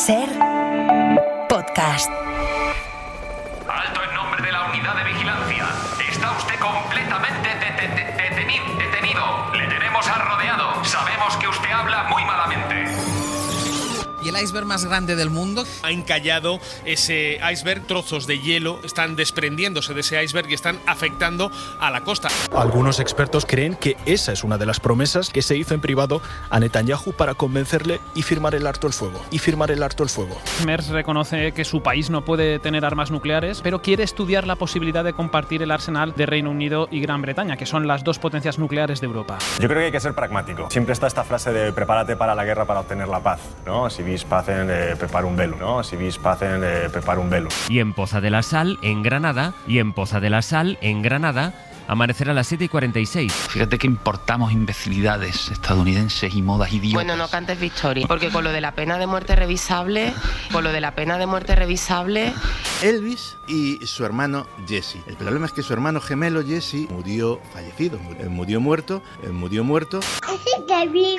SER Podcast. Alto en nombre de la unidad de vigilancia. Está usted completamente detenido. Le tenemos rodeado. Sabemos que usted habla muy malamente. Y el iceberg más grande del mundo ha encallado ese iceberg, trozos de hielo están desprendiéndose de ese iceberg y están afectando a la costa. Algunos expertos creen que esa es una de las promesas que se hizo en privado a Netanyahu para convencerle y firmar el alto el fuego. Merz reconoce que su país no puede tener armas nucleares, pero quiere estudiar la posibilidad de compartir el arsenal de Reino Unido y Gran Bretaña, que son las dos potencias nucleares de Europa. Yo creo que hay que ser pragmático. Siempre está esta frase de prepárate para la guerra para obtener la paz, ¿no? Si vis pacen, prepara un velo, ¿no? Si vis pacen, prepara un velo. Y en Poza de la Sal, en Granada, amanecerá a las 7:46. Fíjate que importamos imbecilidades estadounidenses y modas idiotas. Bueno, no cantes victoria, porque con lo de la pena de muerte revisable, Elvis y su hermano Jesse. El problema es que su hermano gemelo Jesse murió fallecido, murió muerto. Es increíble.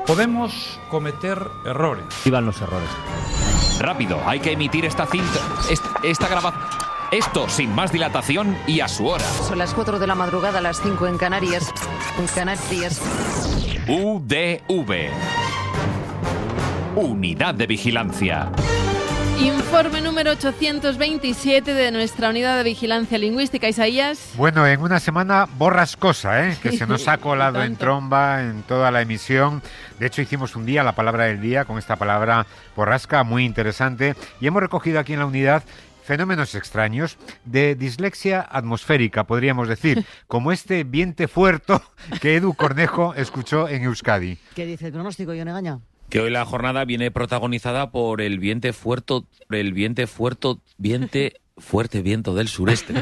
Podemos cometer errores. Iban los errores. Rápido, hay que emitir esta cinta, esta grabación. Esto sin más dilatación y a su hora. Son las 4 de la madrugada, las 5 en Canarias. UDV. Unidad de Vigilancia. Informe número 827 de nuestra Unidad de Vigilancia Lingüística. Isaías. Bueno, en una semana borrascosa, que se nos ha colado en tromba en toda la emisión. De hecho, hicimos un día la palabra del día con esta palabra borrasca, muy interesante. Y hemos recogido aquí en la unidad fenómenos extraños de dislexia atmosférica, podríamos decir, como este viente fuerto que Edu Cornejo escuchó en Euskadi. ¿Qué dice el pronóstico, Ione Gaña? Que hoy la jornada viene protagonizada por el fuerte viento del sureste.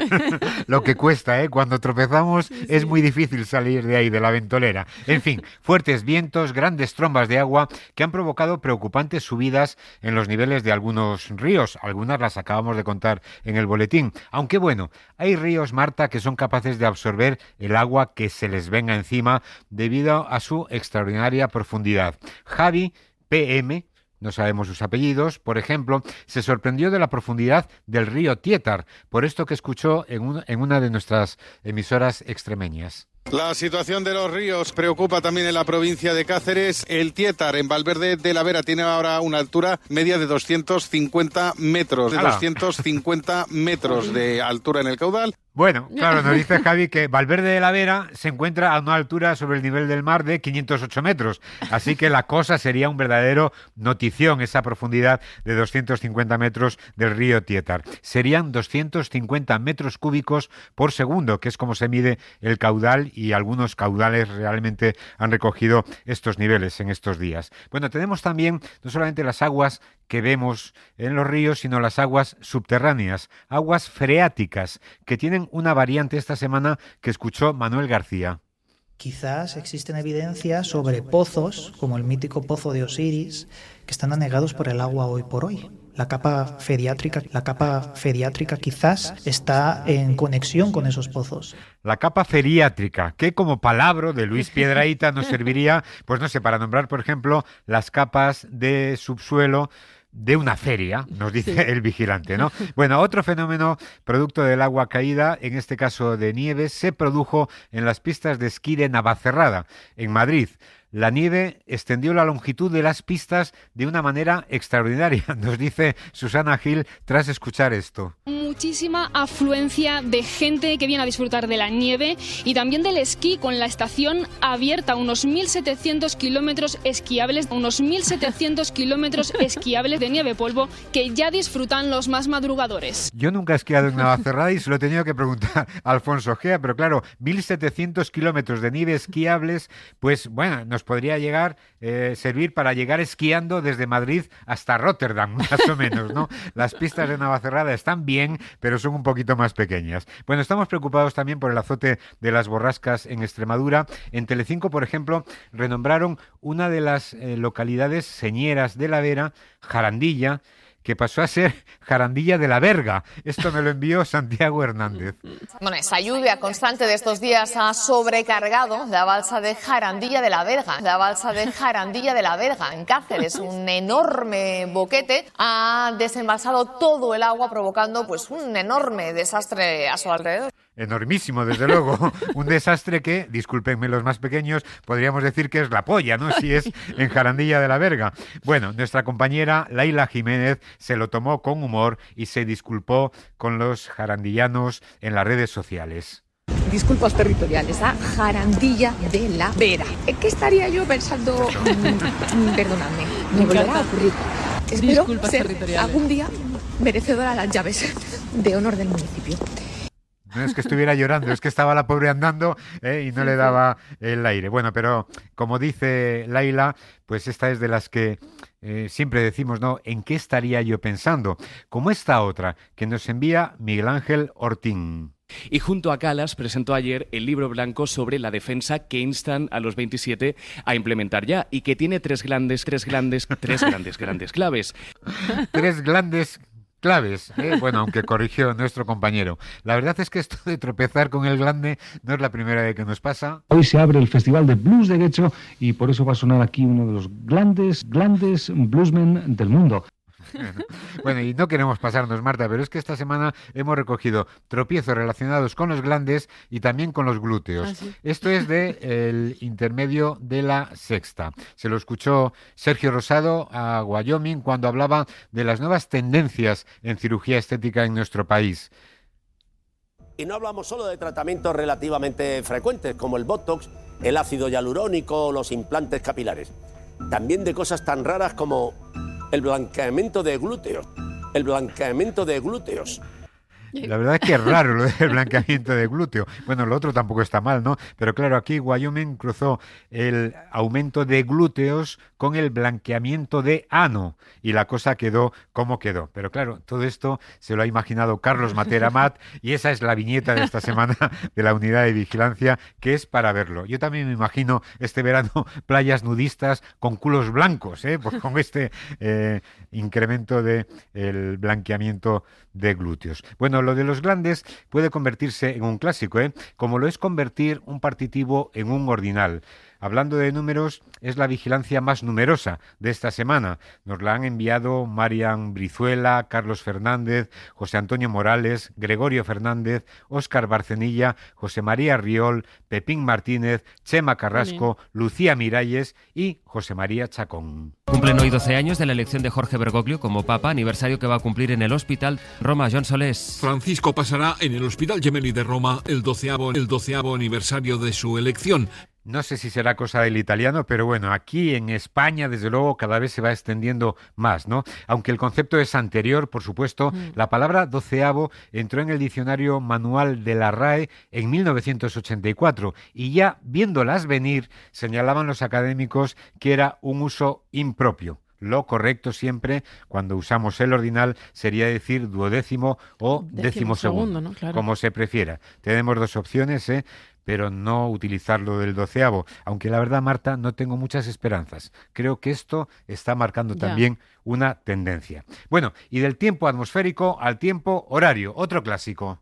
Lo que cuesta, cuando tropezamos es muy difícil salir de ahí, de la ventolera. En fin, fuertes vientos, grandes trombas de agua que han provocado preocupantes subidas en los niveles de algunos ríos. Algunas las acabamos de contar en el boletín. Aunque bueno, hay ríos, Marta, que son capaces de absorber el agua que se les venga encima debido a su extraordinaria profundidad. Javi, PM, no sabemos sus apellidos, por ejemplo, se sorprendió de la profundidad del río Tietar, por esto que escuchó en una de nuestras emisoras extremeñas. La situación de los ríos preocupa también en la provincia de Cáceres. El Tietar en Valverde de la Vera tiene ahora una altura media de 250 metros, de 250 metros de altura en el caudal. Bueno, claro, nos dice Javi que Valverde de la Vera se encuentra a una altura sobre el nivel del mar de 508 metros. Así que la cosa sería un verdadero notición, esa profundidad de 250 metros del río Tietar. Serían 250 metros cúbicos por segundo, que es como se mide el caudal, y algunos caudales realmente han recogido estos niveles en estos días. Bueno, tenemos también no solamente las aguas que vemos en los ríos, sino las aguas subterráneas, aguas freáticas, que tienen una variante esta semana que escuchó Manuel García. Quizás existen evidencias sobre pozos, como el mítico pozo de Osiris, que están anegados por el agua hoy por hoy. La capa feriátrica quizás está en conexión con esos pozos. La capa feriátrica, que como palabra de Luis Piedrahita nos serviría, pues no sé, para nombrar, por ejemplo, las capas de subsuelo de una feria, nos dice el vigilante, ¿no? Bueno, otro fenómeno producto del agua caída, en este caso de nieve, se produjo en las pistas de esquí de Navacerrada, en Madrid. La nieve extendió la longitud de las pistas de una manera extraordinaria, nos dice Susana Gil tras escuchar esto. Muchísima afluencia de gente que viene a disfrutar de la nieve y también del esquí, con la estación abierta, unos 1.700 kilómetros esquiables, de nieve polvo que ya disfrutan los más madrugadores. Yo nunca he esquiado en Navacerrada y se lo he tenido que preguntar a Alfonso Gea, pero claro, 1.700 kilómetros de nieve esquiables, pues bueno, nos podría servir para llegar esquiando desde Madrid hasta Rotterdam, más o menos, ¿no? Las pistas de Navacerrada están bien, pero son un poquito más pequeñas. Bueno, estamos preocupados también por el azote de las borrascas en Extremadura. En Telecinco, por ejemplo, renombraron una de las localidades señeras de la Vera, Jarandilla, que pasó a ser Jarandilla de la Verga. Esto me lo envió Santiago Hernández. Bueno, esa lluvia constante de estos días ha sobrecargado la balsa de Jarandilla de la Verga. La balsa de Jarandilla de la Verga, en Cáceres. Un enorme boquete ha desembalsado todo el agua, provocando pues un enorme desastre a su alrededor. Enormísimo, desde luego. Un desastre que, discúlpenme los más pequeños, podríamos decir que es la polla, ¿no? Si es en Jarandilla de la Verga. Bueno, nuestra compañera Laila Jiménez se lo tomó con humor y se disculpó con los jarandillanos en las redes sociales. Disculpas territoriales a Jarandilla de la Vera. ¿Qué estaría yo pensando? Perdonadme, me volverá a ocurrir. Espero ser algún día merecedora de las llaves de honor del municipio. No es que estuviera llorando, es que estaba la pobre andando y no le daba el aire. Bueno, pero como dice Laila, pues esta es de las que siempre decimos, ¿no? ¿En qué estaría yo pensando? Como esta otra que nos envía Miguel Ángel Ortín. Y junto a Calas presentó ayer el libro blanco sobre la defensa que instan a los 27 a implementar ya y que tiene tres grandes claves. Tres grandes claves, bueno, aunque corrigió nuestro compañero. La verdad es que esto de tropezar con el glande no es la primera vez que nos pasa. Hoy se abre el Festival de Blues de Guecho y por eso va a sonar aquí uno de los grandes bluesmen del mundo. Bueno, y no queremos pasarnos, Marta, pero es que esta semana hemos recogido tropiezos relacionados con los glandes y también con los glúteos. ¿Sí? Esto es de El Intermedio de La Sexta. Se lo escuchó Sergio Rosado a Wyoming cuando hablaba de las nuevas tendencias en cirugía estética en nuestro país. Y no hablamos solo de tratamientos relativamente frecuentes como el Botox, el ácido hialurónico o los implantes capilares. También de cosas tan raras como el blanqueamiento de glúteos. El blanqueamiento de glúteos. La verdad es que es raro lo del blanqueamiento de glúteo. Bueno, lo otro tampoco está mal, ¿no? Pero claro, aquí Wyoming cruzó el aumento de glúteos con el blanqueamiento de ano y la cosa quedó como quedó. Pero claro, todo esto se lo ha imaginado Carlos Matera Mat y esa es la viñeta de esta semana de la unidad de vigilancia, que es para verlo. Yo también me imagino este verano playas nudistas con culos blancos, pues con este incremento de el blanqueamiento de glúteos. Bueno, lo de los glandes puede convertirse en un clásico, como lo es convertir un partitivo en un ordinal. Hablando de números, es la vigilancia más numerosa de esta semana. Nos la han enviado Marian Brizuela, Carlos Fernández, José Antonio Morales, Gregorio Fernández, Óscar Barcenilla, José María Riol, Pepín Martínez, Chema Carrasco, Lucía Miralles y José María Chacón. Cumplen hoy 12 años de la elección de Jorge Bergoglio como Papa, aniversario que va a cumplir en el Hospital Roma. John Solés. Francisco pasará en el Hospital Gemelli de Roma el 12º aniversario de su elección. No sé si será cosa del italiano, pero bueno, aquí en España, desde luego, cada vez se va extendiendo más, ¿no? Aunque el concepto es anterior, por supuesto, la palabra 12avo entró en el diccionario manual de la RAE en 1984 y ya viéndolas venir, señalaban los académicos que era un uso impropio. Lo correcto siempre, cuando usamos el ordinal, sería decir duodécimo o decimosegundo, ¿no? Claro. Como se prefiera. Tenemos dos opciones, pero no utilizarlo del 12avo. Aunque la verdad, Marta, no tengo muchas esperanzas. Creo que esto está marcando también una tendencia. Bueno, y del tiempo atmosférico al tiempo horario, otro clásico.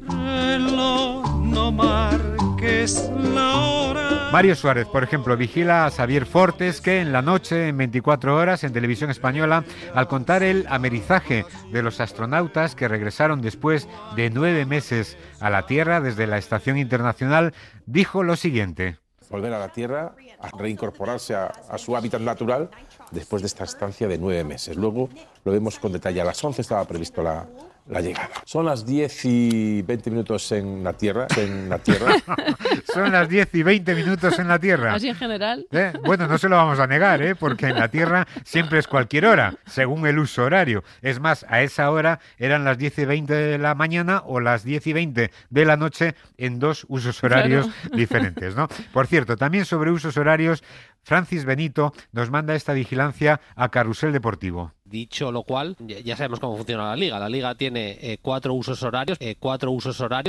No marques la hora. Mario Suárez, por ejemplo, vigila a Xavier Fortes, que en la noche, en 24 horas, en Televisión Española, al contar el amerizaje de los astronautas que regresaron después de 9 meses a la Tierra desde la Estación Internacional, dijo lo siguiente. Volver a la Tierra, a reincorporarse a su hábitat natural después de esta estancia de 9 meses. Luego lo vemos con detalle. A las 11 estaba previsto la llegada. Son las 10 y 20 minutos en la Tierra. Son las 10 y 20 minutos en la Tierra. Así en general. Bueno, no se lo vamos a negar, porque en la Tierra siempre es cualquier hora, según el uso horario. Es más, a esa hora eran las 10 y 20 de la mañana o las 10 y 20 de la noche en dos usos horarios diferentes, ¿no? Por cierto, también sobre usos horarios, Francis Benito nos manda esta vigilancia a Carrusel Deportivo. Dicho lo cual, ya sabemos cómo funciona la Liga. La Liga tiene 4 usos horarios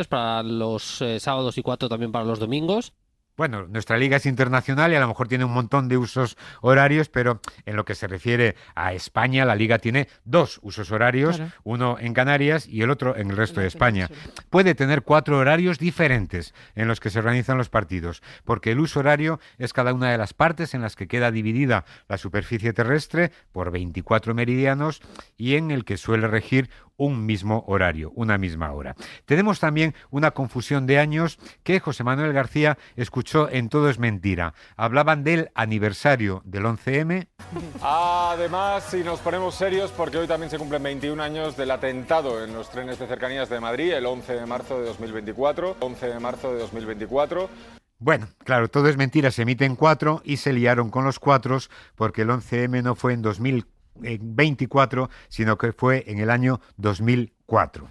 para los sábados y 4 también para los domingos. Bueno, nuestra liga es internacional y a lo mejor tiene un montón de usos horarios, pero en lo que se refiere a España, la liga tiene 2 usos horarios, claro. Uno en Canarias y el otro en el resto de España. Puede tener 4 horarios diferentes en los que se organizan los partidos, porque el uso horario es cada una de las partes en las que queda dividida la superficie terrestre por 24 meridianos y en el que suele regir un mismo horario, una misma hora. Tenemos también una confusión de años que José Manuel García escuchó en Todo es Mentira. Hablaban del aniversario del 11M. Además, si nos ponemos serios, porque hoy también se cumplen 21 años del atentado en los trenes de cercanías de Madrid, el 11 de marzo de 2024. 11 de marzo de 2024. Bueno, claro, Todo es Mentira se emite en 4 y se liaron con los 4 porque el 11M no fue en 2024, sino que fue en el año 2004.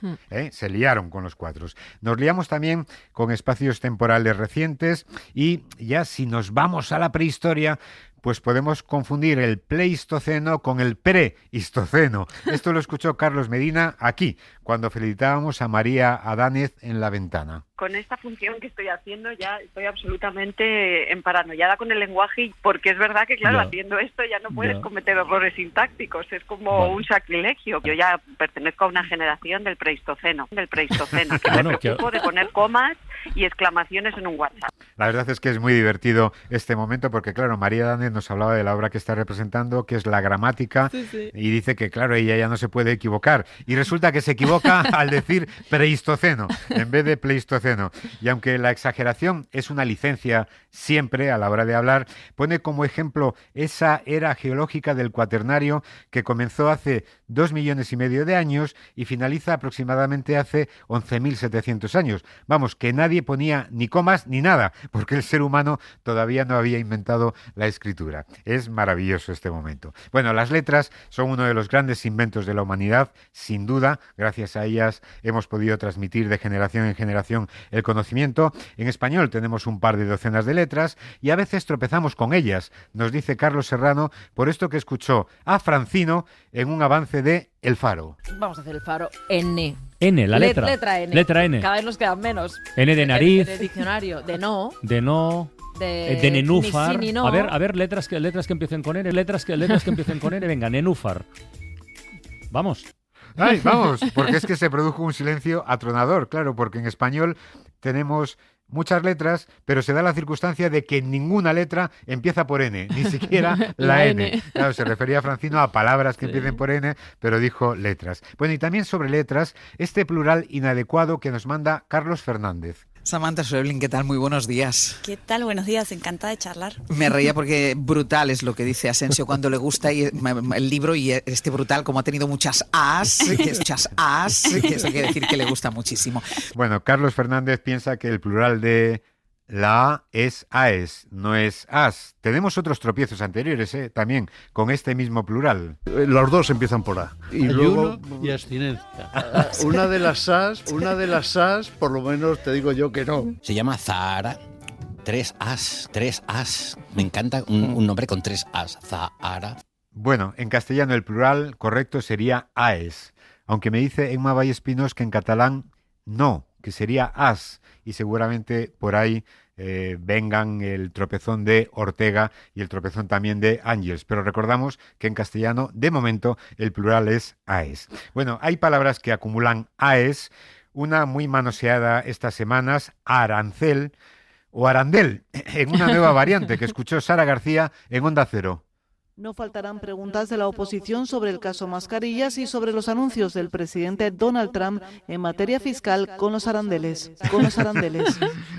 Se liaron con los 4. Nos liamos también con espacios temporales recientes y ya si nos vamos a la prehistoria, pues podemos confundir el Pleistoceno con el Preistoceno. Esto lo escuchó Carlos Medina aquí, cuando felicitábamos a María Adánez en La Ventana. Con esta función que estoy haciendo ya estoy absolutamente emparanoiada con el lenguaje, porque es verdad que, claro, haciendo esto ya no puedes cometer errores sintácticos, es como un sacrilegio. Yo ya pertenezco a una generación del Pleistoceno, que me preocupo de poner comas y exclamaciones en un WhatsApp. La verdad es que es muy divertido este momento porque, claro, María Adánez nos hablaba de la obra que está representando, que es la gramática, y dice que, claro, ella ya no se puede equivocar. Y resulta que se equivoca al decir Preistoceno en vez de Pleistoceno. Y aunque la exageración es una licencia siempre a la hora de hablar, pone como ejemplo esa era geológica del Cuaternario que comenzó hace 2,5 millones de años y finaliza aproximadamente hace 11.700 años. Vamos, que nadie ponía ni comas ni nada, porque el ser humano todavía no había inventado la escritura. Es maravilloso este momento. Bueno, las letras son uno de los grandes inventos de la humanidad, sin duda. Gracias a ellas hemos podido transmitir de generación en generación el conocimiento. En español tenemos un par de docenas de letras y a veces tropezamos con ellas, nos dice Carlos Serrano, por esto que escuchó a Francino en un avance de El Faro. Vamos a hacer el Faro N. N, la letra. Letra N. Letra N. Cada vez nos quedan menos. N de nariz. De diccionario. De no. De no. De nenúfar. Ni sí, ni no. A ver, letras que empiecen con N, letras que empiecen con N. Venga, nenúfar. Vamos. Ay, vamos, porque es que se produjo un silencio atronador, claro, porque en español tenemos muchas letras, pero se da la circunstancia de que ninguna letra empieza por N, ni siquiera la N. Claro, se refería a Francino a palabras que empiecen por N, pero dijo letras. Bueno, y también sobre letras, este plural inadecuado que nos manda Carlos Fernández. Samantha Schweblin, ¿qué tal? Muy buenos días. ¿Qué tal? Buenos días, encantada de charlar. Me reía porque brutal es lo que dice Asensio cuando le gusta el libro y este brutal, como ha tenido muchas as, que eso quiere decir que le gusta muchísimo. Bueno, Carlos Fernández piensa que el plural de la A es AES, no es AS. Tenemos otros tropiezos anteriores, también, con este mismo plural. Los dos empiezan por A. Y luego y abstinencia. Una de las AS, por lo menos te digo yo que no. Se llama Zahara. 3 As. Me encanta un nombre con 3 As. Zahara. Bueno, en castellano el plural correcto sería AES. Aunque me dice Emma Vallespinos que en catalán no, que sería AS. Y seguramente por ahí vengan el tropezón de Ortega y el tropezón también de Ángels. Pero recordamos que en castellano, de momento, el plural es AES. Bueno, hay palabras que acumulan AES. Una muy manoseada estas semanas, arancel o arandel, en una nueva variante que escuchó Sara García en Onda Cero. No faltarán preguntas de la oposición sobre el caso Mascarillas y sobre los anuncios del presidente Donald Trump en materia fiscal con los arandeles.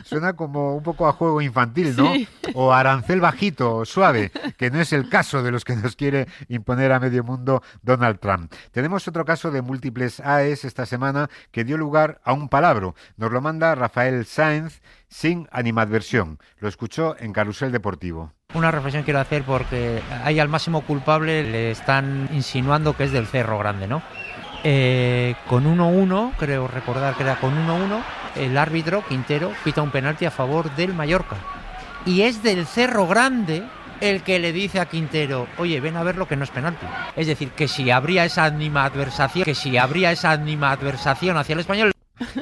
Suena como un poco a juego infantil, ¿no? Sí. O arancel bajito o suave, que no es el caso de los que nos quiere imponer a medio mundo Donald Trump. Tenemos otro caso de múltiples AES esta semana que dio lugar a un palabro. Nos lo manda Rafael Sáenz sin animadversión. Lo escuchó en Carrusel Deportivo. Una reflexión quiero hacer porque ahí al máximo culpable le están insinuando que es del Cerro Grande, ¿no? Con 1-1, creo recordar que era con 1-1, el árbitro Quintero pita un penalti a favor del Mallorca. Y es del Cerro Grande el que le dice a Quintero, oye, ven a ver lo que no es penalti. Es decir, que si habría esa animadversación hacia el Español...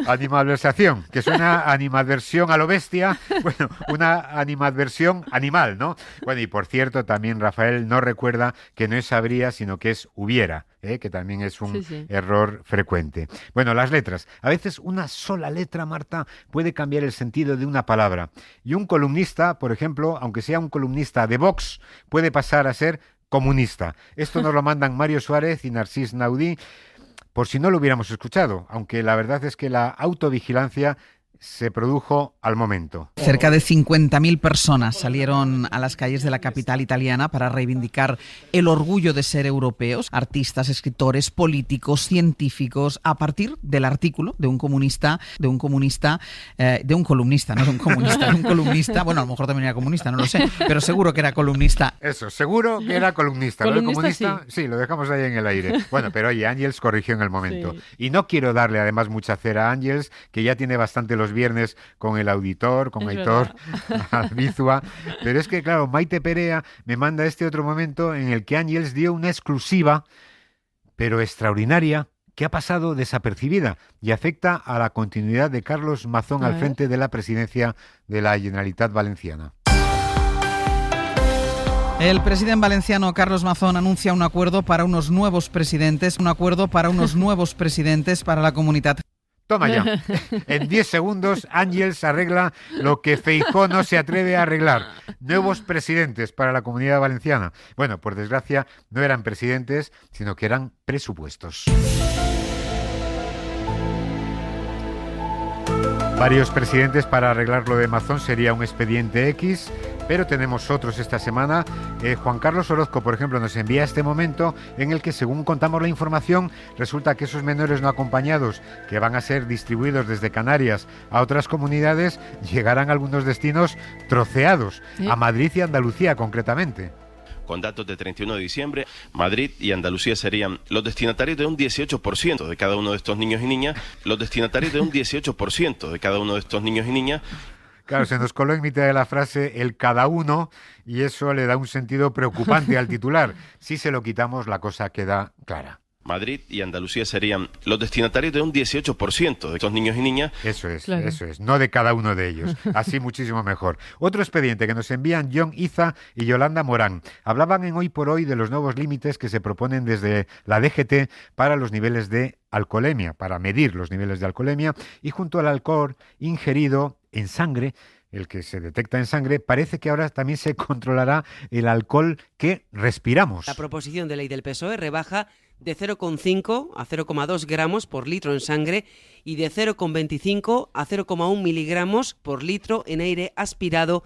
Animadversación, que suena a animadversión a lo bestia, bueno, una animadversión animal, ¿no? Bueno, y por cierto, también Rafael no recuerda que no es habría, sino que es hubiera, que también es un error frecuente. Bueno, las letras. A veces una sola letra, Marta, puede cambiar el sentido de una palabra. Y un columnista, por ejemplo, aunque sea un columnista de Vox, puede pasar a ser comunista. Esto nos lo mandan Mario Suárez y Narcís Naudí, por si no lo hubiéramos escuchado, aunque la verdad es que la autovigilancia se produjo al momento. Cerca de 50.000 personas salieron a las calles de la capital italiana para reivindicar el orgullo de ser europeos. Artistas, escritores, políticos, científicos, a partir del artículo de un columnista, bueno, a lo mejor también era comunista, no lo sé, pero seguro que era columnista. Eso, seguro que era columnista. ¿Lo de comunista? Sí, lo dejamos ahí en el aire. Bueno, pero oye, Ángels corrigió en el momento. Sí. Y no quiero darle además mucha cera a Ángels, que ya tiene bastante los viernes con el auditor, con Aitor Albizua, pero es que claro, Maite Perea me manda este otro momento en el que Ángels dio una exclusiva, pero extraordinaria, que ha pasado desapercibida y afecta a la continuidad de Carlos Mazón al frente de la presidencia de la Generalitat Valenciana. El presidente valenciano Carlos Mazón anuncia un acuerdo para unos nuevos presidentes para la comunidad. Toma ya. En 10 segundos, Ángels arregla lo que Feijóo no se atreve a arreglar. Nuevos presidentes para la Comunidad Valenciana. Bueno, por desgracia, no eran presidentes, sino que eran presupuestos. Varios presidentes para arreglar lo de Mazón sería un expediente X, pero tenemos otros esta semana. Juan Carlos Orozco, por ejemplo, nos envía este momento en el que, según contamos la información, resulta que esos menores no acompañados, que van a ser distribuidos desde Canarias a otras comunidades, llegarán a algunos destinos troceados, a Madrid y Andalucía concretamente. Con datos de 31 de diciembre, Madrid y Andalucía serían los destinatarios de un 18% de cada uno de estos niños y niñas. Los destinatarios de un 18% de cada uno de estos niños y niñas. Claro, se nos coló en mitad de la frase el cada uno y eso le da un sentido preocupante al titular. Si se lo quitamos, la cosa queda clara. Madrid y Andalucía serían los destinatarios de un 18% de estos niños y niñas. Eso es, no de cada uno de ellos. Así muchísimo mejor. Otro expediente que nos envían John Iza y Yolanda Morán. Hablaban en Hoy por Hoy de los nuevos límites que se proponen desde la DGT para los niveles de alcoholemia, para medir los niveles de alcoholemia, y junto al alcohol ingerido en sangre, el que se detecta en sangre, parece que ahora también se controlará el alcohol que respiramos. La proposición de ley del PSOE rebaja de 0,5 a 0,2 gramos por litro en sangre y de 0,25 a 0,1 miligramos por litro en aire aspirado.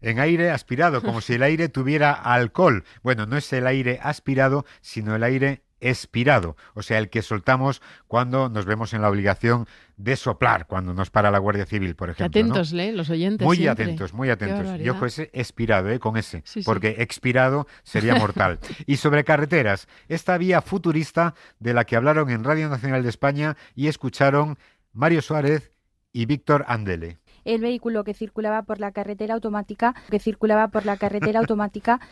En aire aspirado, como si el aire tuviera alcohol. Bueno, no es el aire aspirado, sino el aire expirado, o sea, el que soltamos cuando nos vemos en la obligación de soplar, cuando nos para la Guardia Civil, por ejemplo. Atentos, ¿no? Los oyentes. Muy atentos. Y ojo, ese expirado, con ese, porque expirado sería mortal. Y sobre carreteras, esta vía futurista de la que hablaron en Radio Nacional de España y escucharon Mario Suárez y Víctor Andele. El vehículo que circulaba por la carretera autonómica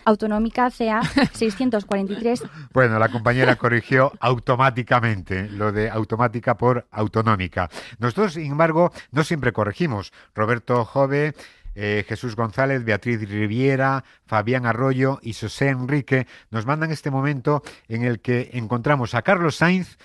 autonómica CA 643. Bueno, la compañera corrigió automáticamente, lo de automática por autonómica. Nosotros, sin embargo, no siempre corregimos. Roberto Jove, Jesús González, Beatriz Riviera, Fabián Arroyo y José Enrique nos mandan este momento en el que encontramos a Carlos Sainz,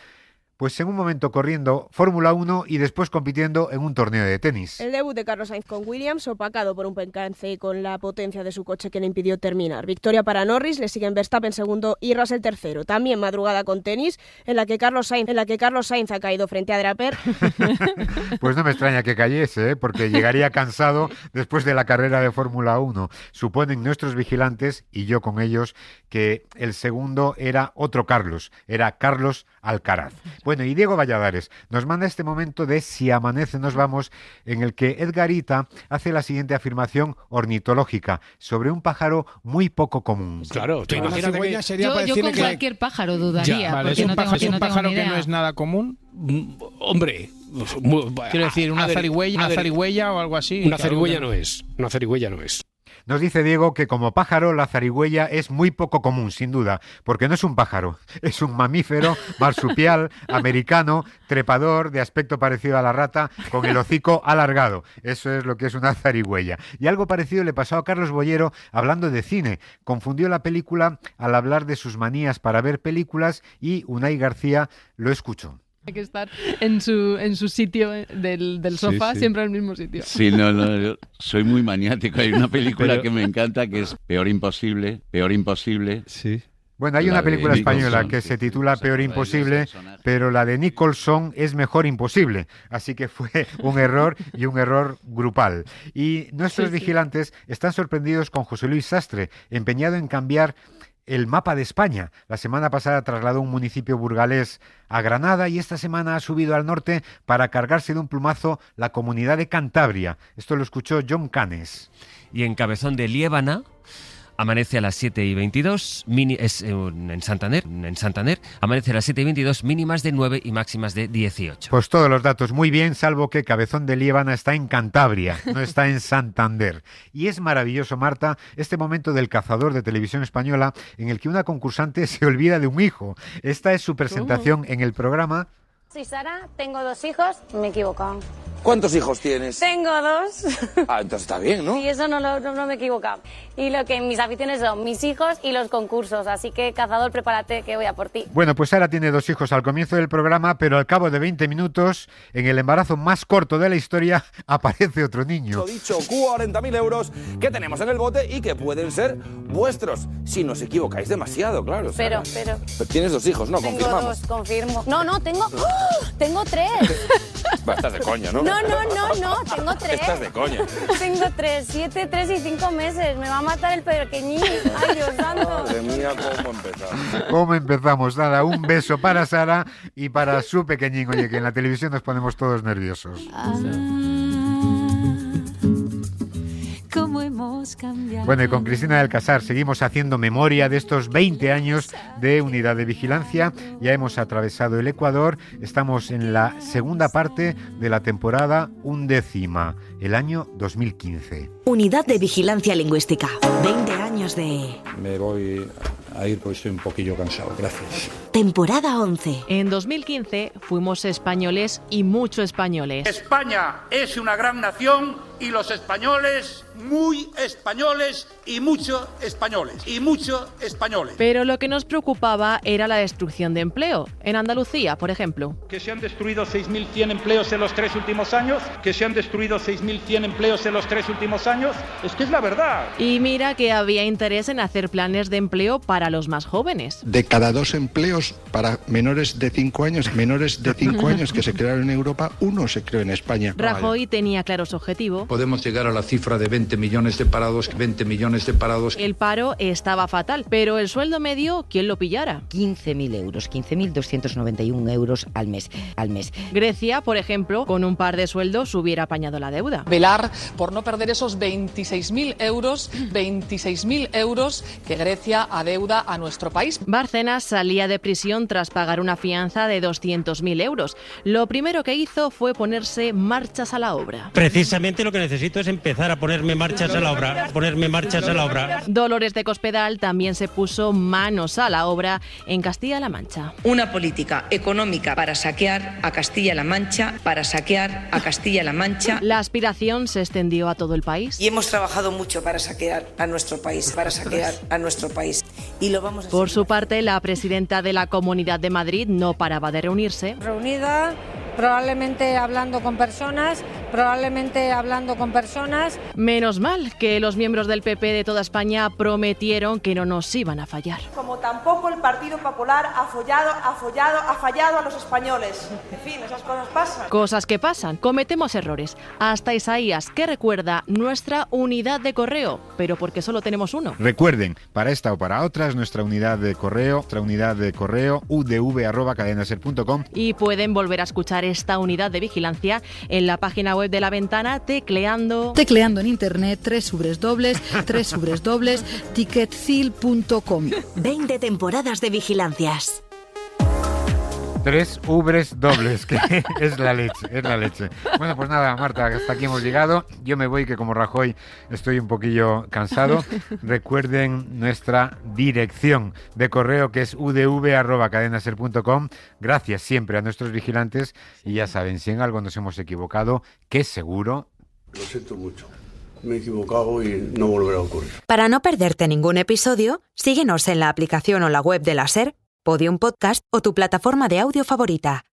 pues en un momento corriendo Fórmula 1 y después compitiendo en un torneo de tenis. El debut de Carlos Sainz con Williams, opacado por un percance y con la potencia de su coche que le impidió terminar. Victoria para Norris, le siguen Verstappen segundo y Russell tercero. También madrugada con tenis, en la que Carlos Sainz ha caído frente a Draper. Pues no me extraña que cayese, porque llegaría cansado después de la carrera de Fórmula 1. Suponen nuestros vigilantes, y yo con ellos, que el segundo era otro Carlos, era Carlos Alcaraz. Bueno, y Diego Valladares nos manda este momento de Si amanece nos vamos, en el que Edgarita hace la siguiente afirmación ornitológica sobre un pájaro muy poco común. Claro, te imaginas que sería yo con cualquier pájaro dudaría. Vale, es un pájaro que no es nada común. Hombre, quiero decir, una zarigüeya o algo así. Una zarigüeya no es. Nos dice Diego que como pájaro la zarigüeya es muy poco común, sin duda, porque no es un pájaro, es un mamífero marsupial americano, trepador, de aspecto parecido a la rata, con el hocico alargado. Eso es lo que es una zarigüeya. Y algo parecido le pasó a Carlos Boyero hablando de cine. Confundió la película al hablar de sus manías para ver películas y Unai García lo escuchó. Hay que estar en su sitio del sofá, sí. Siempre en el mismo sitio. Sí, no, yo soy muy maniático. Hay una película que me encanta que es Peor Imposible. Sí. Bueno, hay una película española que se titula Peor Imposible, pero la de Nicholson es Mejor Imposible. Así que fue un error y un error grupal. Y nuestros vigilantes están sorprendidos con José Luis Sastre, empeñado en cambiar el mapa de España. La semana pasada trasladó un municipio burgalés a Granada y esta semana ha subido al norte para cargarse de un plumazo la comunidad de Cantabria. Esto lo escuchó John Canes. Y en Cabezón de Liébana amanece a las 7:22, en Santander, amanece a las 7:22, mínimas de 9 y máximas de 18. Pues todos los datos muy bien, salvo que Cabezón de Liébana está en Cantabria, no está en Santander. Y es maravilloso, Marta, este momento del Cazador de Televisión Española en el que una concursante se olvida de un hijo. Esta es su presentación en el programa. Soy Sara, tengo 2 hijos, me he equivocado. ¿Cuántos hijos tienes? Tengo 2. Ah, entonces está bien, ¿no? Sí, eso no me he equivocado. Y lo que mis aficiones son mis hijos y los concursos, así que Cazador, prepárate que voy a por ti. Bueno, pues Sara tiene 2 hijos al comienzo del programa, pero al cabo de 20 minutos, en el embarazo más corto de la historia, aparece otro niño. Dicho 40.000 euros que tenemos en el bote y que pueden ser vuestros, si no os equivocáis demasiado, claro. Pero tienes 2 hijos, ¿no? Tengo Confirmamos. 2, confirmo. No, tengo 3. Estás de coña, ¿no? No, tengo 3. Estás de coña. Tengo 3, 7, 3 y 5 meses. Me va a matar el pequeñín. Ay, Dios santo. Madre mía, ¿cómo empezamos? ¿Cómo empezamos? Nada, un beso para Sara y para su pequeñín. Oye, que en la televisión nos ponemos todos nerviosos. ¿Cómo hemos cambiado? Bueno, y con Cristina del Casar seguimos haciendo memoria de estos 20 años de unidad de vigilancia. Ya hemos atravesado el Ecuador, estamos en la segunda parte de la temporada 11ª, el año 2015. Unidad de Vigilancia Lingüística, 20 años de... Me voy a ir porque estoy un poquillo cansado, gracias. Temporada 11. En 2015 fuimos españoles y mucho españoles. España es una gran nación y los españoles muy españoles y mucho españoles. Pero lo que nos preocupaba era la destrucción de empleo. En Andalucía, por ejemplo. Que se han destruido 6.100 empleos en los 3 últimos años. Es que es la verdad. Y mira que había interés en hacer planes de empleo para los más jóvenes. De cada 2 empleos para menores de 5 años que se crearon en Europa, 1 se creó en España. Rajoy tenía claros objetivos. Podemos llegar a la cifra de 20 millones de parados. El paro estaba fatal, pero el sueldo medio, ¿quién lo pillara? 15.000 euros, 15.291 euros al mes. Grecia, por ejemplo, con un par de sueldos hubiera apañado la deuda. Velar por no perder esos 26.000 euros que Grecia adeuda a nuestro país. Bárcenas salía de prisión tras pagar una fianza de 200.000 euros. Lo primero que hizo fue ponerse marchas a la obra. Precisamente lo que necesito es empezar a ponerme marchas a la obra. Dolores de Cospedal también se puso manos a la obra en Castilla-La Mancha. Una política económica para saquear a Castilla-La Mancha. La aspiración se extendió a todo el país. Y hemos trabajado mucho para saquear a nuestro país. Y lo vamos a Por su parte, la presidenta de la Comunidad de Madrid no paraba de reunirse. Reunida, probablemente hablando con personas. Menos mal que los miembros del PP de toda España prometieron que no nos iban a fallar. Como tampoco el Partido Popular ha fallado a los españoles. En fin, esas cosas pasan. Cosas que pasan, cometemos errores. Hasta Isaías, que recuerda nuestra unidad de correo, pero porque solo tenemos uno. Recuerden, para esta o para otras, nuestra unidad de correo, udv@cadenaser.com. Y pueden volver a escuchar esta unidad de vigilancia en la página web de La Ventana tecleando en internet www.ticketsil.com. 20 temporadas de vigilancias. 3 ubres dobles, que es la leche. Bueno, pues nada, Marta, hasta aquí hemos llegado. Yo me voy, que como Rajoy estoy un poquillo cansado. Recuerden nuestra dirección de correo, que es udv@cadenaser.com. Gracias siempre a nuestros vigilantes. Y ya saben, si en algo nos hemos equivocado, que seguro... Lo siento mucho. Me he equivocado y no volverá a ocurrir. Para no perderte ningún episodio, síguenos en la aplicación o la web de la SER, Podium Podcast o tu plataforma de audio favorita.